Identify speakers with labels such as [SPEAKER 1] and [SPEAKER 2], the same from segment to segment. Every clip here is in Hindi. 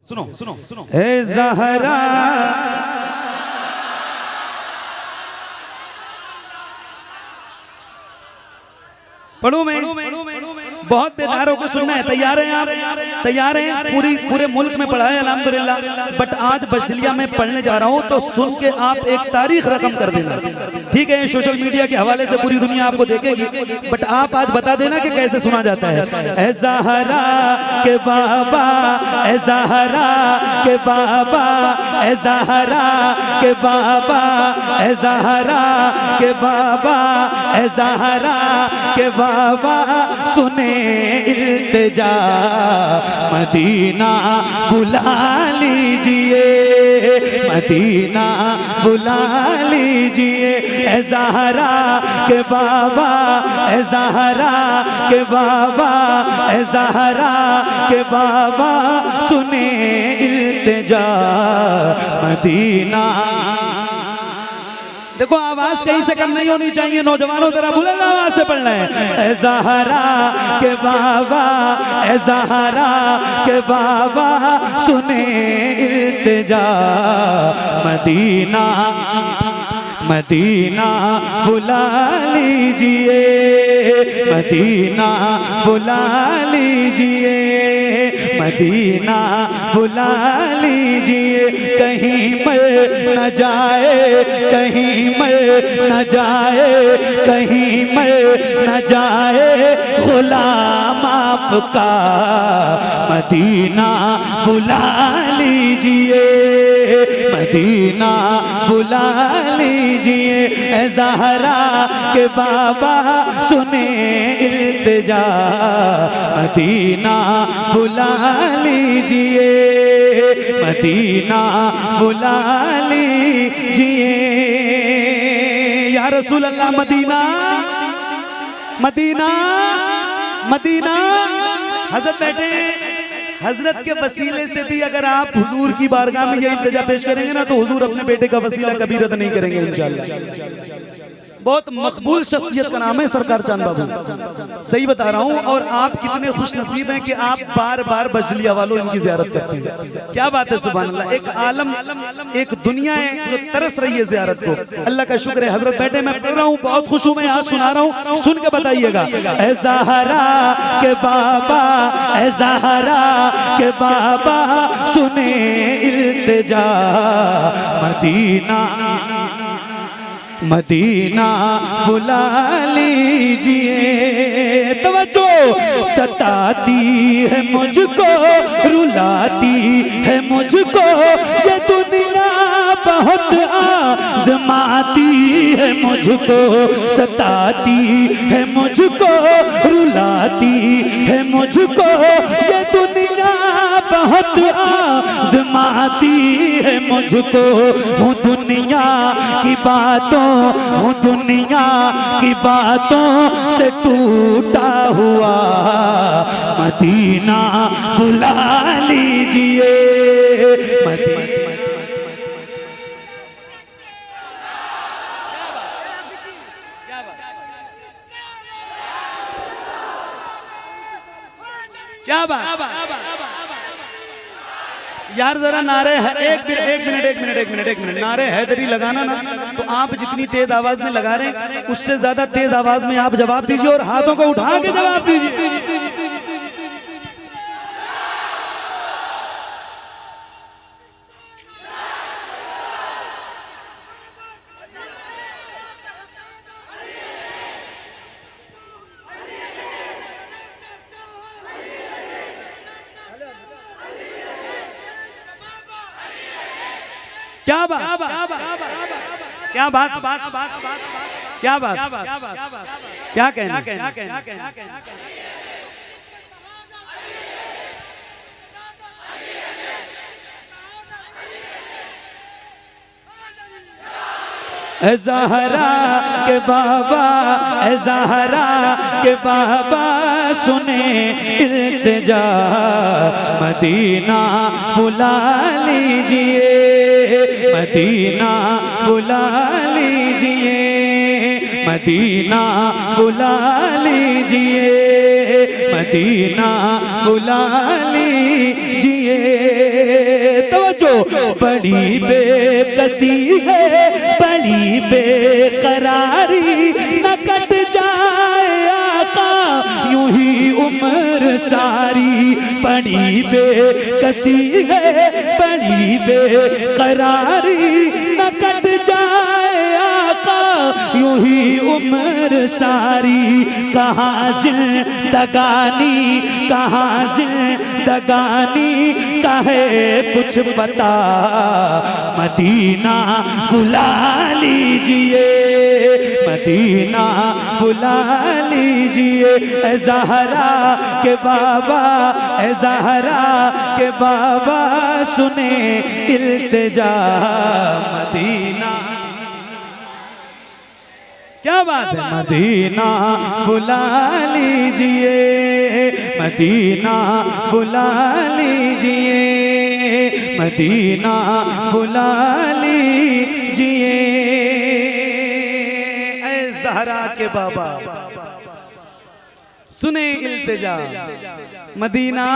[SPEAKER 1] सुनो सुनो सुनो
[SPEAKER 2] ए ज़हरा पढ़ू मैं बहुत बेदार होकर सुनना है। तैयार हैं आप? तैयार हैं? पूरे मुल्क में पढ़ा है अल्हम्दुलिल्लाह, बट आज बजलिया में पढ़ने जा रहा हूँ तो सुन के आप एक तारीख रकम कर देना, ठीक है? सोशल मीडिया के हवाले से पूरी दुनिया आपको देखेगी, बट आप आज बता देना कि कैसे सुना जाता है। ए ज़हरा के बाबा, ए ज़हरा के बाबा, ए ज़हरा के बाबा, ए ज़हरा के बाबा, ए ज़हरा के बाबा सुने इल्तिजा, मदीना बुला लीजिए, मदीना बुला लीजिए। ए ज़हरा के बाबा, ए ज़हरा के बाबा, ए ज़हरा के बाबा सुने इल्तिजा, मदीना। देखो आवाज कहीं से कम नहीं होनी चाहिए, नौजवानों जरा बुलंद आवाज से पढ़ना है। ए ज़हरा के बाबा, ए ज़हरा के बाबा सुने इल्तिजा, मदीना मदीना बुला लीजिए, मदीना बुला लीजिए, मदीना बुला लीजिए। कहीं मर न जाए, कहीं मर न जाए, कहीं मर न जाए गुलाम आपका, मदीना बुला लीजिए, मदीना बुला लीजिए। ए ज़हरा के बाबा सुने इल्तिजा, मदीना बुला लीजिए, मदीना बुला लीजिए। या रसूल अल्लाह मदीना मदीना मदीना। हज़रत बैठे, हजरत के वसीले से भी अगर आप हुजूर की बारगाह में ये इल्तिजा पेश करेंगे ना तो हुजूर अपने बेटे का वसीला कभी रद्द नहीं करेंगे इंशाअल्लाह। बहुत मकबूल शख्सियत का नाम है सरकार चांद बाबू, सही बता रहा हूँ। और आप कितने खुश नसीब हैं कि आप बार बार बजलिया वालों इनकी ज़ियारत करते हैं। क्या बात है, सुभान अल्लाह। एक आलम, एक दुनिया है जो तरस रही है ज़ियारत को। अल्लाह का शुक्र है। हजरत बैठे, मैं पढ़ रहा हूँ, बहुत खुश हूँ, मैं आज सुना रहा हूँ, सुन के बताइएगा। ए ज़हरा के बाबा, ए ज़हरा के बाबा सुने इल्तिजा, मदीना मदीना बुला लीजिए। तवज्जो। सताती है मुझको, रुलाती है मुझको ये दुनिया, बहुत आज़माती है मुझको, सताती है मुझको, रुलाती है मुझको ये दुनिया, बहुत आज़माती है मुझको। हूँ दुनिया की बातों, हूँ दुनिया की बातों से टूटा हुआ, मदीना बुला लीजिए, मदीना। क्या बात यार, जरा नारे है, एक मिनट नारे हैदरी लगाना ना तो आप जितनी तेज आवाज में लगा रहे हैं उससे ज्यादा तेज आवाज में आप जवाब दीजिए और हाथों को उठा के जवाब दीजिए। क्या बात, क्या बात, क्या बात, क्या कहना, ए ज़हरा के बाबा, ए ज़हरा के बाबा सुने इल्तिजा, मदीना बुला लीजिए, मदीना बुला लीजिए, मदीना बुला लीजिए, मदीना बुला लीजिए। बड़ी बेकसी है बड़ी बेकरारी, न कट जाए आका यूं ही उम्र सारी। बड़ी बेकसी है बड़ी बेकरारी, न कट जाए आका यूं ही उम्र सारी। कहाँ जिंदगानी कहाँ जिंदगानी कहे कुछ पता, मदीना बुला लीजिए मदीना बुला लीजिए। ए ज़हरा के बाबा ए ज़हरा के बाबा सुने इल्तिजा मदीना। क्या बात है। मदीना बुला लीजिए मदीना बुला लीजिए मदीना बुला लीजिए। ऐ ज़हरा के बाबा सुने इल्तिजा मदीना।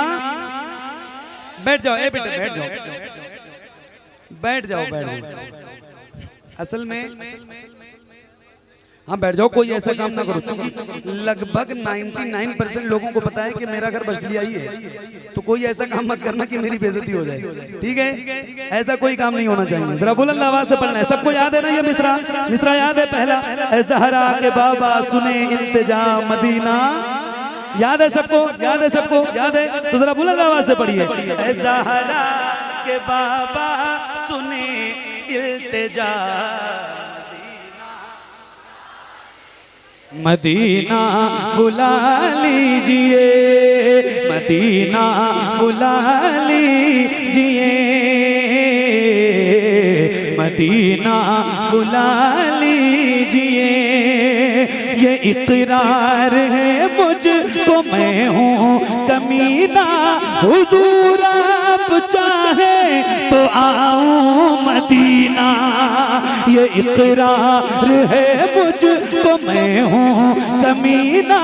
[SPEAKER 2] बैठ जाओ ए बेटे बैठ जाओ बैठ जाओ बैठ जाओ। असल में हाँ बैठ जाओ, कोई ऐसा काम ना करो। लगभग 99% लोगों को पता है कि मेरा घर बजलिया ही है, तो कोई ऐसा काम मत करना कि मेरी बेइज्जती हो जाए, ठीक है। ऐसा कोई काम नहीं होना चाहिए। जरा बुलंद आवाज से पढ़ना है। सबको याद है ना ये मिसरा याद है पहला, ऐ ज़हरा के बाबा सुने इल्तिजा मदीना। याद है सबको याद है सबको याद है, तो जरा बुलंद आवाज से पढ़िए। ऐ ज़हरा के बाबा सुने इल्तिजा मदीना बुला लीजिए मदीना बुला लीजिए मदीना बुला लीजिए। ये इकरार है मुझको मैं हूँ कमीना, हुजूर आप चाहे तो आऊँ मदीना। ये इकरार है मुझको मैं हूँ कमीना,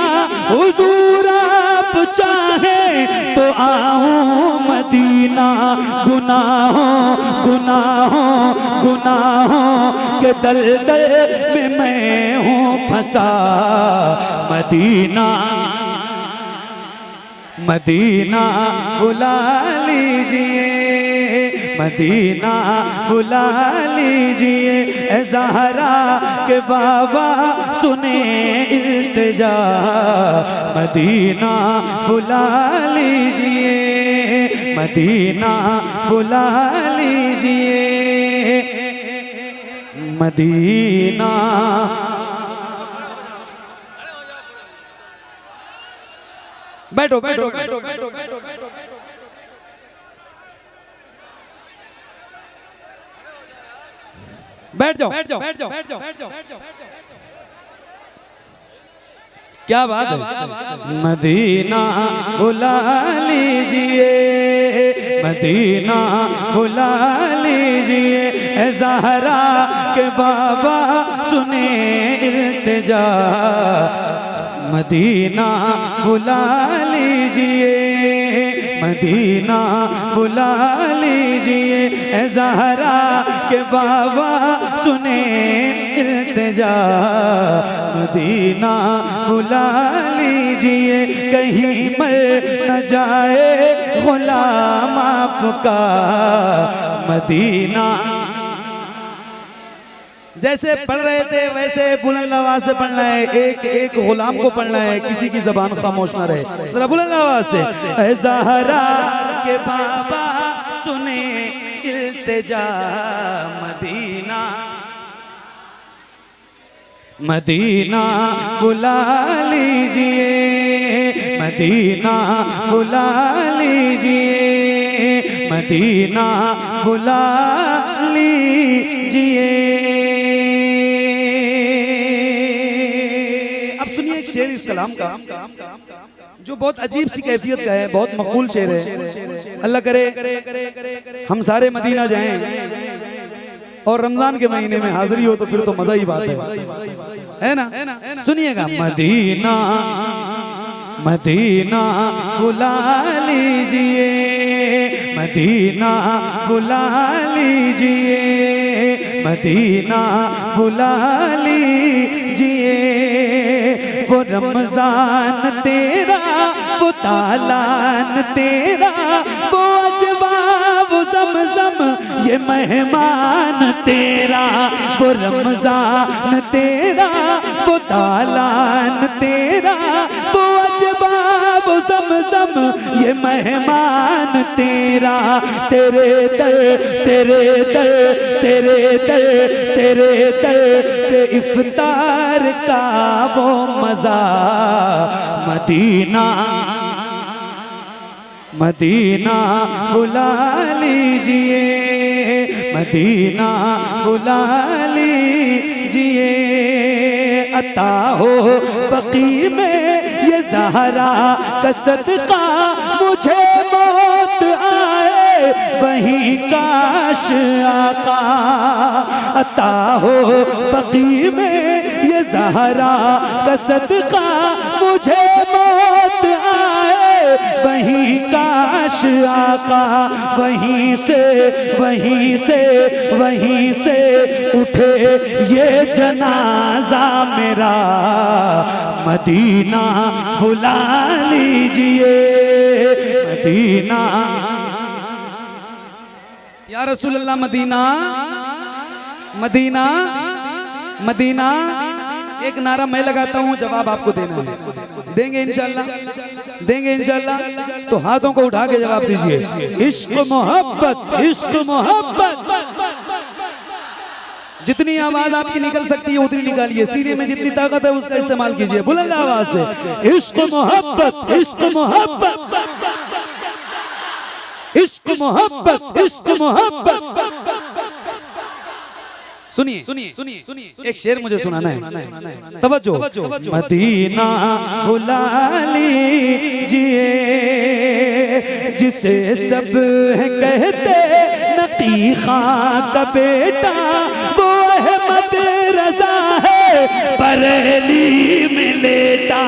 [SPEAKER 2] हुजूर आप चाहे तो आऊँ मदीना। गुनाहों गुनाहों गुनाहों के दलदल में मैं हूँ फंसा, मदीना मदीना बुला लीजिए मदीना बुला लीजिए। ऐ ज़हरा के बाबा सुने इल्तिजा मदीना बुला लीजिए मदीना बुला लीजिए मदीना। बैठो बैठो बैठो बैठो बैठो बैठो बैठ जाओ बैठ जाओ बैठ जाओ बैठ जाओ बैठ जाओ। क्या बात है। मदीना बुला लीजिए मदीना बुला लीजिए। ऐ ज़हरा के बाबा सुने इल्तिजा मदीना बुला लीजिए मदीना बुला लीजिए। ऐ ज़हरा के बाबा सुने इल्तिजा मदीना बुला लीजिए। कहीं मर न जाए गुलाम आपका मदीना। जैसे पढ़ रहे थे वैसे बुलंद आवाज से पढ़ना है। एक एक गुलाम को पढ़ना है, किसी की जबान खामोश ना रहे। जरा बुलंद आवाज से। ऐ ज़हरा के बाबा सुने इल्तिजा मदीना मदीना बुला लीजिए मदीना बुला लीजिए मदीना बुला लीजिए। शेर इस कलाम का जो बहुत अजीब सी कैफियत का है, बहुत मकबूल शेर है। अल्लाह करे हम सारे मदीना जाएं और रमजान के महीने में हाजिरी हो तो फिर तो मजा ही बात है ना। सुनिएगा। मदीना मदीना बुला लीजिए मदीना बुला लीजिए, मदीना बुला लीजिए। वो रमजान तेरा, वो तालान तेरा, वो अजवा वो ज़मज़म ये मेहमान तेरा। वो रमजान तेरा, वो तालान तेरा, वो अजवा वो ज़मज़म ये मेहमान तेरा। तेरे दर तेरे दर तेरे दर तेरे दर पे इफ्तार का वो मज़ा। मदीना मदीना बुला लीजिए, मदीना बुला लीजिए। अता हो बकी में ये ज़हरा का सदका, मुझे मौत आए वहीं काश आका। अता हो बकी में ये ज़हरा का सदका, मुझे मौत आए वहीं काश आका। वहीं से वहीं से वहीं से उठे ये जनाजा मेरा। मदीना बुला लीजिए, मदीना। या रसूल अल्लाह मदीना मदीना मदीना। एक नारा मैं लगाता हूँ, जवाब आपको देना है। देंगे इंशाल्लाह, देंगे इंशाल्लाह। तो हाथों को उठा के जवाब दीजिए। इश्क मोहब्बत, इश्क मोहब्बत। जितनी आवाज आपकी निकल सकती है उतनी निकालिए। सीने में जितनी ताकत है उसका इस्तेमाल कीजिए बुलंद आवाज से। इश्क मोहब्बत, इश्क मोहब्बत, इश्क मोहब्बत, इश्क मोहब्बत। सुनिए सुनिए सुनिए सुनिए, एक शेर मुझे सुनाना है, तवज्जो। मदीना बुला लीजिए, जिसे सब है कहते नकी खां का बेटा, वो अहमद रजा है बरेली में लेटा।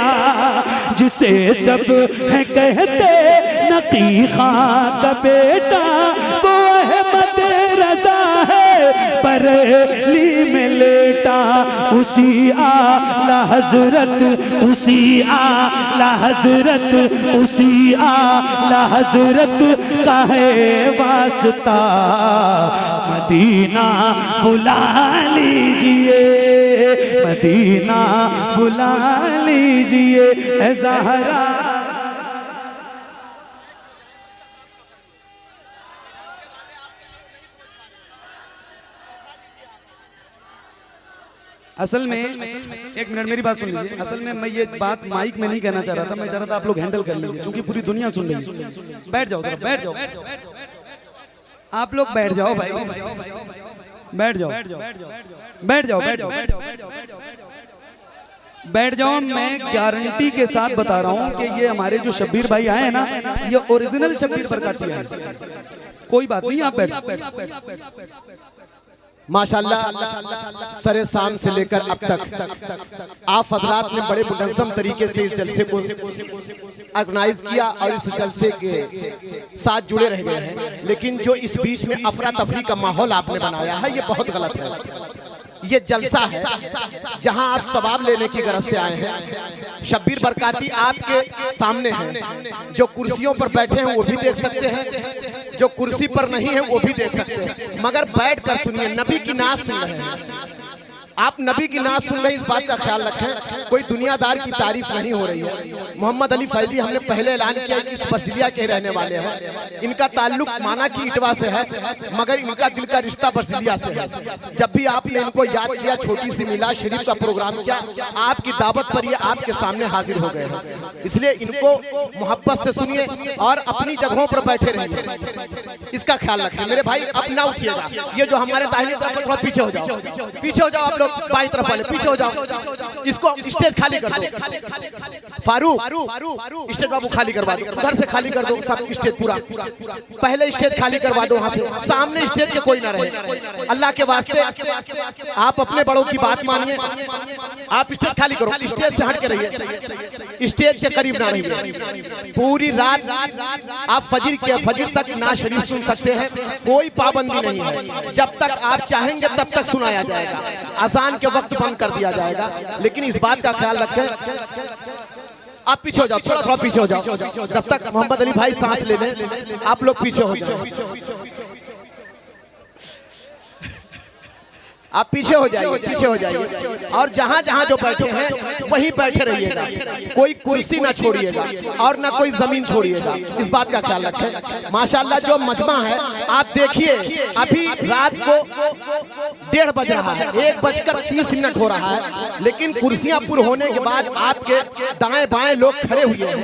[SPEAKER 2] जिसे सब है कहते नकी खां का बेटा, वो अहमद रजा है बरेली में लेटा। उसी आला हजरत, उसी आला हजरत, उसी आला हजरत का है वास्ता। मदीना बुला लीजिए, मदीना बुला लीजिए ऐ ज़हरा। असल में एक मिनट मेरी बात सुन लीजिए। असल में मैं ये बात माइक में नहीं कहना चाह रहा था, मैं चाह रहा था आप लोग हैंडल कर लीजिए, क्योंकि पूरी दुनिया सुन रही है। बैठ जाओ, बैठ जाओ, आप लोग बैठ जाओ भाई, बैठ जाओ, बैठ जाओ, बैठ जाओ, बैठ जाओ। मैं गारंटी के साथ बता रहा हूँ कि ये हमारे जो शब्बीर भाई आए हैं ना, ये ओरिजिनल शब्बीर बरकाती आए। कोई बात नहीं, आप बैठ।
[SPEAKER 1] माशाल्लाह सरे शाम से लेकर अब तक आप हजरात ने बड़े मुनज़्ज़म तरीके से इस जलसे को ऑर्गेनाइज किया और इस जलसे के साथ जुड़े रह गए हैं। लेकिन जो इस बीच में अफरा तफरी का माहौल आपने बनाया है, ये बहुत गलत है। ये जलसा है जहां आप सवाब लेने की गरज से आए हैं। शब्बीर बरकाती आपके सामने हैं, जो कुर्सियों पर बैठे हैं वो भी देख सकते हैं, जो कुर्सी पर नहीं है वो भी देख सकते हैं। मगर बैठ कर सुनिए, नबी की नात सुन रहे हैं आप, नबी की नात सुन रहे हैं, इस बात का ख्याल रखें। कोई दुनियादार की तारीफ नहीं हो रही है। मोहम्मद अली फैजी हमने पहले ऐलान किया कि इस बर्जिलिया के रहने वाले हैं। इनका ताल्लुक माना की इटवा से है, मगर इनका दिल का रिश्ता बर्जिलिया से है। जब भी आपने इनको याद किया, छोटी सी मिलाद शरीफ का प्रोग्राम किया, आपकी दावत पर ये आपके सामने हाजिर हो गए हैं। इसलिए इनको मोहब्बत से सुनिए और अपनी जगहों पर बैठे रहिए, इसका ख्याल रखें। मेरे भाई अब ना उठिएगा, ये जो हमारे दाहिनी तरफ थोड़ा पीछे हो जाओ, पीछे हो जाओ आप लोग, बाईं तरफ वाले पीछे हो जाओ। इसको स्टेज खाली कर दो। फारूक स्टेज बाबू खाली करवा दो, उधर से खाली कर दो सब स्टेज पूरा। पहले स्टेज खाली करवा दो, वहां से सामने स्टेज के कोई ना रहे। अल्लाह के वास्ते आप अपने बड़ों की बात मानिए, आप स्टेज खाली करो, स्टेज से हट के रहिए, स्टेज के करीब ना रहिए। पूरी रात आप फजर तक नाज शरीफ सुन सकते हैं, कोई पाबंदी नहीं है। जब तक आप चाहेंगे तब तक सुनाया जाएगा, अजान के वक्त बंद कर दिया जाएगा। लेकिन इस बात का ख्याल रखें, आप पीछे हो जाओ, थोड़ा पीछे हो जाओ, जब तक मोहम्मद अली भाई सांस ले लें आप लोग पीछे हो जाओ। आप पीछे हो जाइए, पीछे हो जाइए, और जहां जहां जो बैठे हैं वहीं बैठे रहिएगा। कोई कुर्सी ना छोड़िएगा और ना कोई जमीन छोड़िएगा, इस बात का ख्याल रखें। माशाल्लाह जो मजमा है आप देखिए, अभी रात को 1:30 बज रहा है, 1:30 हो रहा है, लेकिन कुर्सियां पूरे होने के बाद आपके दाएं बाएं लोग खड़े हुए हैं।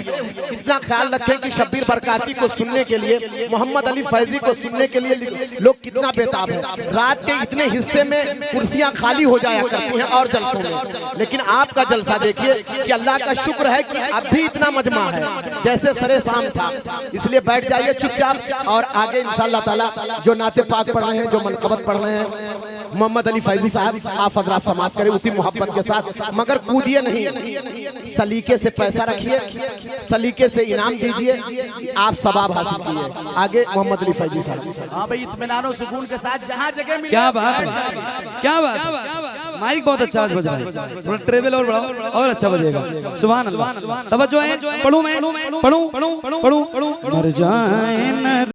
[SPEAKER 1] इतना ख्याल रखें कि शब्बीर बरकाती को सुनने के लिए, मोहम्मद अली फैजी को सुनने के लिए लोग कितना बेताब है। रात के इतने हिस्से में कुर्सियां खाली हो जाया करती हैं और जलसों में, लेकिन आपका जलसा देखिए कि अल्लाह का शुक्र है कि अब भी इतना मजमा है जैसे सरे शाम था। इसलिए बैठ जाइए चुपचाप, और आगे इंशाअल्लाह ताला जो नाते पाक पढ़ रहे हैं, जो मनकबत पढ़ रहे हैं, मोहम्मद अली फैजी साहब आप हजरात समाज करें उसी मोहब्बत के साथ, मगर कूदिए नहीं, सलीके से पैसा रखिए, सलीके से इनाम दीजिए, आप सवाब हासिल कीजिए। आगे मोहम्मद अली फैजी साहब।
[SPEAKER 3] हाँ भाई, इत्मीनान सुकून के साथ जहाँ जगह मिले।
[SPEAKER 2] क्या बात है, क्या बात है, माइक बहुत अच्छा बज रहा है, थोड़ा ट्रेवल और बढ़ाओ और अच्छा बजेगा। सुभान अल्लाह, तवज्जो है, पढ़ूं मैं, पढ़ूं मर जाए न